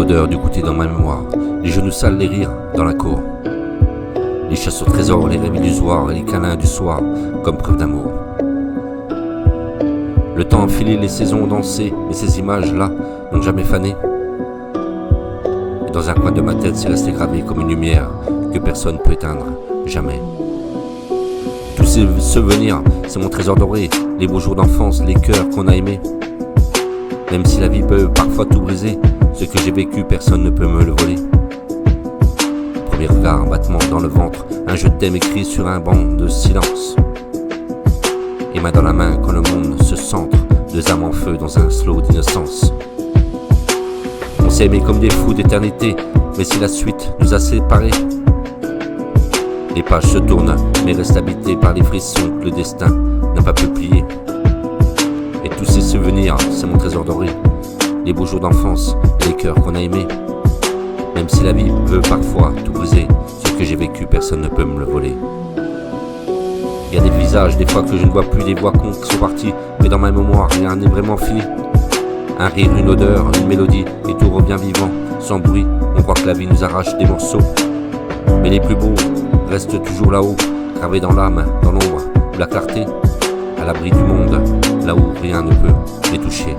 L'odeur du goûter dans ma mémoire, les genoux sales, les rires dans la cour, les chasses au trésor, les rêves illusoires et les câlins du soir comme preuve d'amour. Le temps a enfilé, les saisons ont dansé, mais ces images-là n'ont jamais fané. Et dans un coin de ma tête, c'est resté gravé comme une lumière que personne ne peut éteindre, jamais. Tous ces souvenirs, c'est mon trésor doré, les beaux jours d'enfance, les cœurs qu'on a aimés. Même si la vie peut parfois tout briser, ce que j'ai vécu, personne ne peut me le voler. Premier regard, un battement dans le ventre, un je t'aime écrit sur un banc de silence. Et main dans la main quand le monde se centre, deux âmes en feu dans un slow d'innocence. On s'est aimé comme des fous d'éternité, mais si la suite nous a séparés, les pages se tournent, mais restent habitées par les frissons que le destin n'a pas pu plier. Et tous ces souvenirs, c'est mon trésor doré, les beaux jours d'enfance et les cœurs qu'on a aimés. Même si la vie veut parfois tout briser, ce que j'ai vécu, personne ne peut me le voler. Il y a des visages, des fois que je ne vois plus, des voix qui sont parties, mais dans ma mémoire, rien n'est vraiment fini. Un rire, une odeur, une mélodie, et tout revient vivant, sans bruit. On croit que la vie nous arrache des morceaux, mais les plus beaux restent toujours là-haut, gravés dans l'âme, dans l'ombre ou la clarté, à l'abri du monde, là où rien ne peut les toucher.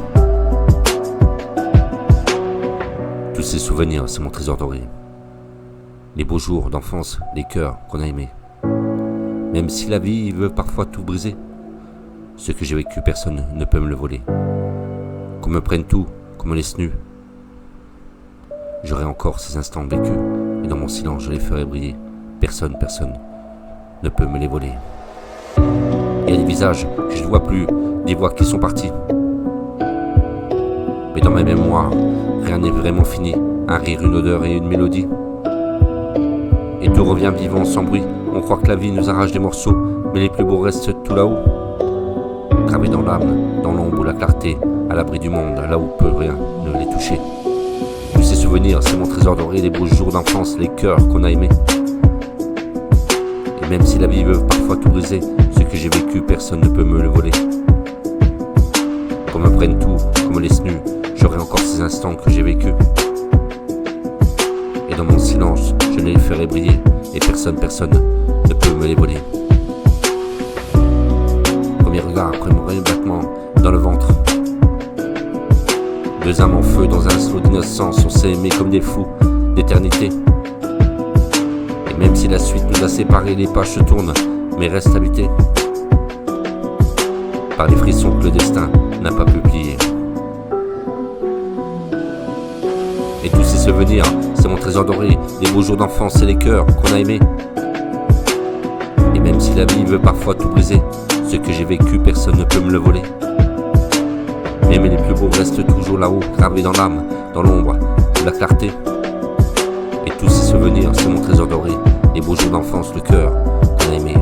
Tous ces souvenirs, c'est mon trésor doré. Les beaux jours d'enfance, les cœurs qu'on a aimés. Même si la vie veut parfois tout briser, ce que j'ai vécu, personne ne peut me le voler. Qu'on me prenne tout, qu'on me laisse nu. J'aurai encore ces instants vécus, et dans mon silence je les ferai briller. Personne ne peut me les voler. Il y a des visages que je ne vois plus, des voix qui sont parties. Mais dans ma mémoire, rien n'est vraiment fini. Un rire, une odeur et une mélodie. Et tout revient vivant sans bruit. On croit que la vie nous arrache des morceaux, mais les plus beaux restent tout là-haut, gravés dans l'âme, dans l'ombre ou la clarté, à l'abri du monde, là où peut rien ne les toucher. Tous ces souvenirs, c'est mon trésor doré, les beaux jours d'enfance, les cœurs qu'on a aimés. Et même si la vie veut parfois tout briser, ce que j'ai vécu, personne ne peut me le voler. Qu'on me prenne tout, qu'on me laisse nu, j'aurai encore ces instants que j'ai vécus. Et dans mon silence, je les ferai briller, et personne ne peut me les voler. Premier regard, premier battement dans le ventre. Deux âmes en feu dans un slow d'innocence, on s'est aimé comme des fous d'éternité. Et même si la suite nous a séparés, les pages se tournent, mais restent habitées par les frissons que le destin n'a pas pu plier. Et tous ces souvenirs, c'est mon trésor doré, les beaux jours d'enfance et les cœurs qu'on a aimés. Et même si la vie veut parfois tout briser, ce que j'ai vécu, personne ne peut me le voler. Mais les plus beaux restent toujours là-haut, gravés dans l'âme, dans l'ombre ou la clarté. Et tous ces souvenirs, c'est mon trésor doré, les beaux jours d'enfance, le cœur qu'on a aimé.